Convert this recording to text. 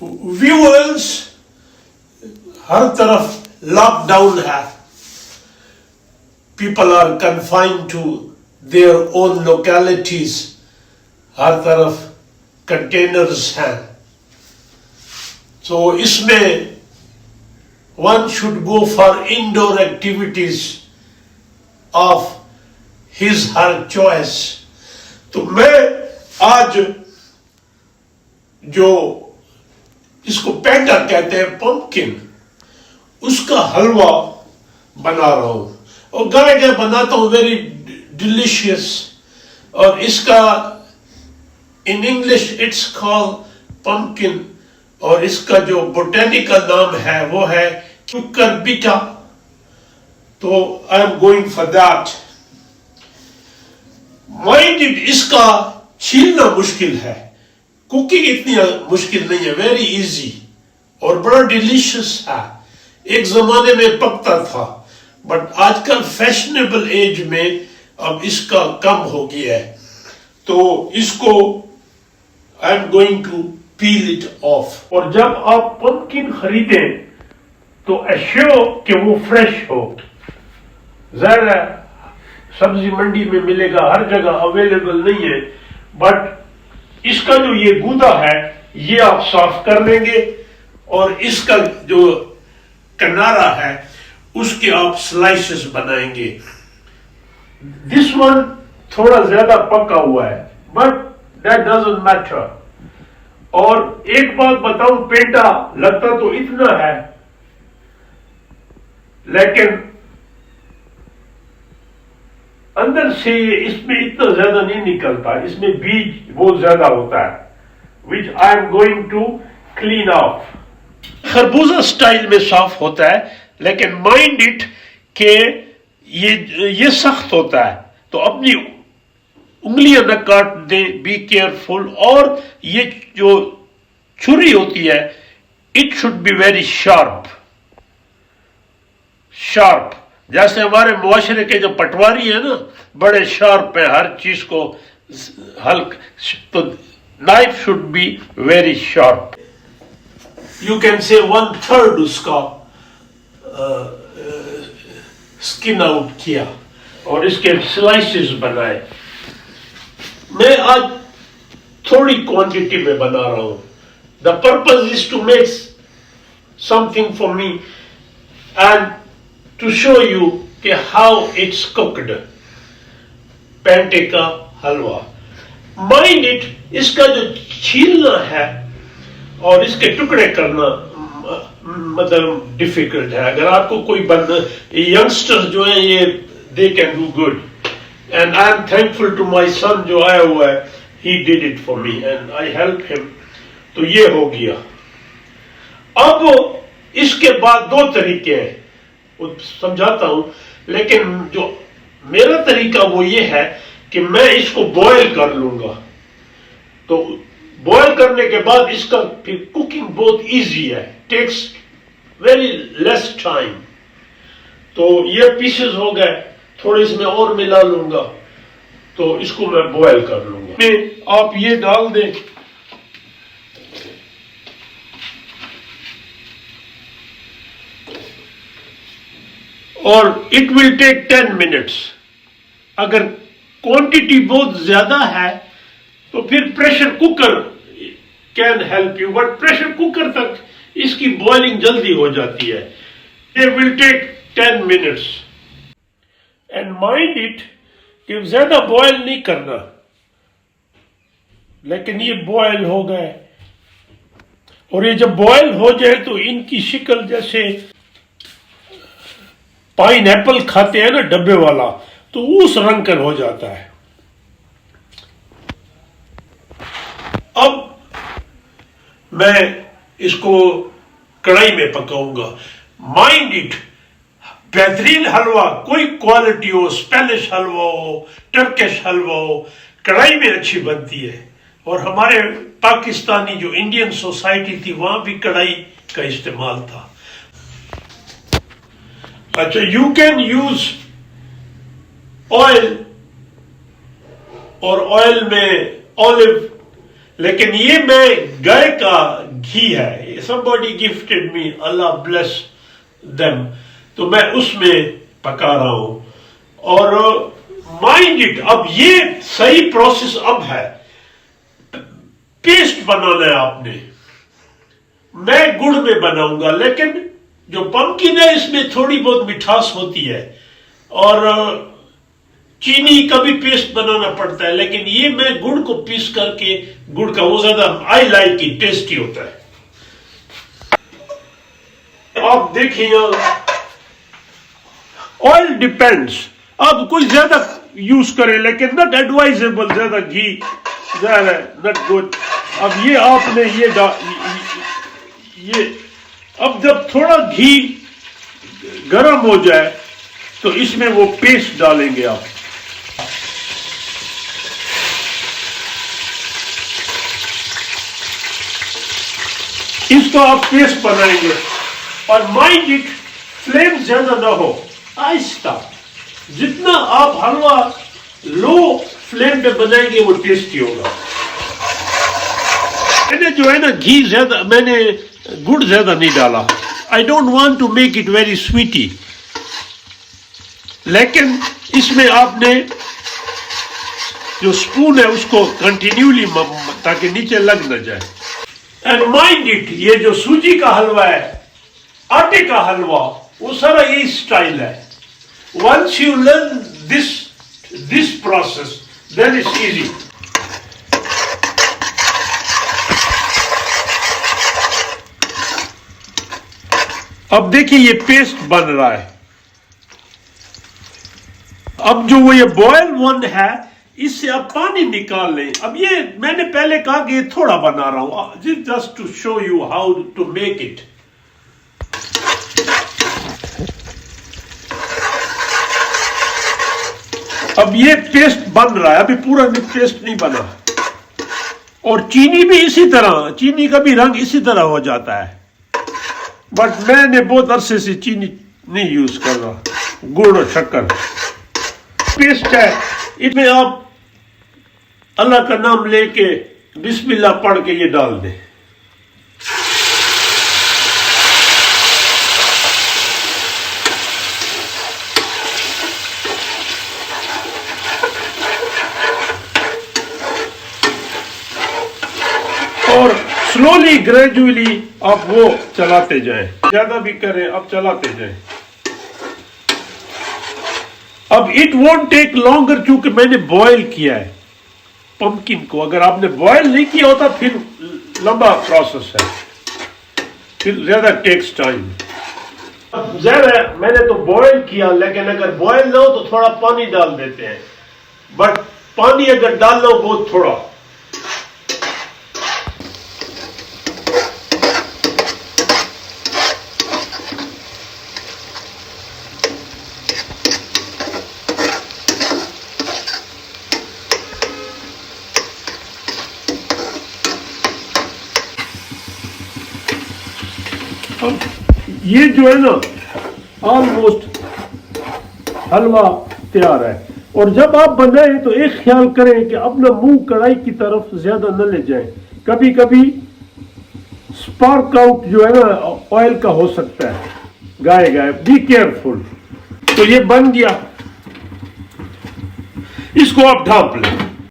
Viewers, हर तरफ lockdown है, people are confined to their own localities, हर तरफ कंटेनर्स हैं। तो इसमें one should go for indoor activities of his her choice। तो मैं आज जो इसको पेंटा कहते हैं, पंपकिन, उसका हलवा बना रहा हूं और गाय का बनाता हूं, वेरी डिलीशियस। और इसका in English it's called pumpkin, और इसका जो बोटेनिकल नाम है वो है क्यूकरबिटा। तो आई am going for that. Minded, इसका छीलना मुश्किल है, कुकिंग इतनी मुश्किल नहीं है, वेरी इजी और बड़ा डिलीशियस है। एक जमाने में पकता था, बट आजकल फैशनेबल एज में अब इसका कम हो गया है। तो इसको I am going to peel it off. और जब आप पंपकिन खरीदें तो एश्योर कि वो फ्रेश हो। जाहिर है सब्जी मंडी में मिलेगा, हर जगह अवेलेबल नहीं है, बट इसका जो ये गूदा है ये आप साफ कर लेंगे और इसका जो किनारा है उसके आप स्लाइसेस बनाएंगे। दिस वन थोड़ा ज्यादा पका हुआ है, बट दैट डजंट मैटर। और एक बात बताऊं, पेंटा लगता तो इतना है, लेकिन अंदर से इसमें इतना ज्यादा नहीं निकलता, इसमें बीज बहुत ज्यादा होता है, which I am going to clean off. खरबूजा स्टाइल में साफ होता है, लेकिन माइंड इट के ये सख्त होता है, तो अपनी उंगलियां न काट दे, बी केयरफुल। और ये जो छुरी होती है, it should be very sharp. जैसे हमारे मुआशरे के जो पटवारी है ना, बड़े शार्प है, हर चीज को हल्क, तो knife should be very sharp. You can say 1/3 उसका स्किन आउट किया और इसके स्लाइसेस बनाए। मैं आज थोड़ी क्वांटिटी में बना रहा हूं। The purpose is to make something for me and to show you कि हाउ इट्स कुक्ड। पेंटे का हलवा, माइंड इट, इसका जो छीलना है और इसके टुकड़े करना मतलब डिफिकल्ट है। अगर आपको कोई यंगस्टर जो है ये they can do good, and I am thankful to my son जो आया हुआ है, he did it for me and I help him. तो ये हो गया। अब इसके बाद दो तरीके हैं, वो समझाता हूं, लेकिन जो मेरा तरीका वो ये है कि मैं इसको बॉयल कर लूंगा। तो बॉयल करने के बाद इसका फिर कुकिंग बहुत इजी है, टेक्स वेरी लेस टाइम। तो ये पीसेस हो गए, थोड़े इसमें और मिला लूंगा, तो इसको मैं बॉयल कर लूंगा। में आप ये डाल दें, और इट विल टेक 10 मिनट्स। अगर क्वांटिटी बहुत ज्यादा है तो फिर pressure cooker can help you, but pressure cooker तक इसकी बॉइलिंग जल्दी हो जाती है। It will take 10 minutes and mind it कि ज्यादा बॉयल नहीं करना। लेकिन ये बॉयल हो गए, और ये जब बॉयल हो जाए तो इनकी शक्ल जैसे पाइन एप्पल खाते हैं ना डब्बे वाला, तो उस रंग का हो जाता है। अब मैं इसको कढ़ाई में पकाऊंगा। माइंड इट, बेहतरीन हलवा, कोई क्वालिटी हो, स्पेनिश हलवा हो, टर्किश हलवा हो, कढ़ाई में अच्छी बनती है। और हमारे पाकिस्तानी जो इंडियन सोसाइटी थी वहां भी कढ़ाई का इस्तेमाल था। अच्छा, यू कैन यूज ऑयल, और ऑयल में ऑलिव, लेकिन ये मैं गाय का घी है, somebody gifted me, Allah bless them, तो मैं उसमें पका रहा हूं। और माइंड इट, अब ये सही प्रोसेस अब है, पेस्ट बनाना है आपने। मैं गुड़ में बनाऊंगा, लेकिन जो पंपकिन है इसमें थोड़ी बहुत मिठास होती है और चीनी का भी पेस्ट बनाना पड़ता है, लेकिन ये मैं गुड़ को पीस करके, गुड़ का वो ज्यादा आई लाइक इट, टेस्टी होता है। आप देखिए, ऑयल डिपेंड्स, अब कोई ज्यादा यूज करे, लेकिन नॉट एडवाइजेबल, ज्यादा घी ज्यादा नॉट गुड। अब ये आपने ये अब जब थोड़ा घी गरम हो जाए तो इसमें वो पेस्ट डालेंगे आप। इसको आप पेस्ट बनाएंगे और माइंड इट, फ्लेम ज्यादा ना हो, आहिस्ता। जितना आप हलवा लो फ्लेम पे बनाएंगे वो टेस्टी होगा। मैंने जो है ना घी ज्यादा, मैंने गुड़ ज्यादा नहीं डाला। I don't want to make it very sweety, लेकिन इसमें आपने जो स्पून है उसको कंटिन्यूली, ताकि नीचे लग न जाए। एंड माइंड इट, ये जो सूजी का हलवा है, आटे का हलवा, वो सारा यही स्टाइल है। Once you learn this process, then it's easy. अब देखिए ये पेस्ट बन रहा है। अब जो वो ये बॉयल वन है, इससे अब पानी निकाल लें। अब ये मैंने पहले कहा कि ये थोड़ा बना रहा हूं, just to show you how to make it. अब ये पेस्ट बन रहा है, अभी पूरा पेस्ट नहीं बना। और चीनी भी इसी तरह, चीनी का भी रंग इसी तरह हो जाता है, बट मैंने बहुत अरसे से चीनी नहीं यूज कर रहा, गुड़ और शक्कर। पेस्ट है, इसमें आप अल्लाह का नाम लेके बिस्मिल्लाह पढ़ के ये डाल दें। और स्लोली ग्रेजुअली आप वो चलाते जाएं, ज्यादा भी करें, अब चलाते जाएं। अब इट वोंट टेक लॉन्गर, चूंकि मैंने बॉयल किया है पंपकिन को। अगर आपने बॉयल नहीं किया होता फिर लंबा प्रोसेस है, फिर ज्यादा टेक्स टाइम। ज्यादा मैंने तो बॉयल किया, लेकिन अगर बॉयल ना हो तो थोड़ा पानी डाल देते हैं, बट पानी अगर डाल लो बहुत थोड़ा। ये जो है ना ऑलमोस्ट हलवा तैयार है। और जब आप बनाएं तो एक ख्याल करें कि अपना मुंह कढ़ाई की तरफ ज्यादा न ले जाएं। कभी कभी स्पार्क आउट जो है ना ऑयल का हो सकता है, गाय गाय, बी केयरफुल। तो ये बन गया, इसको आप ढांप लें।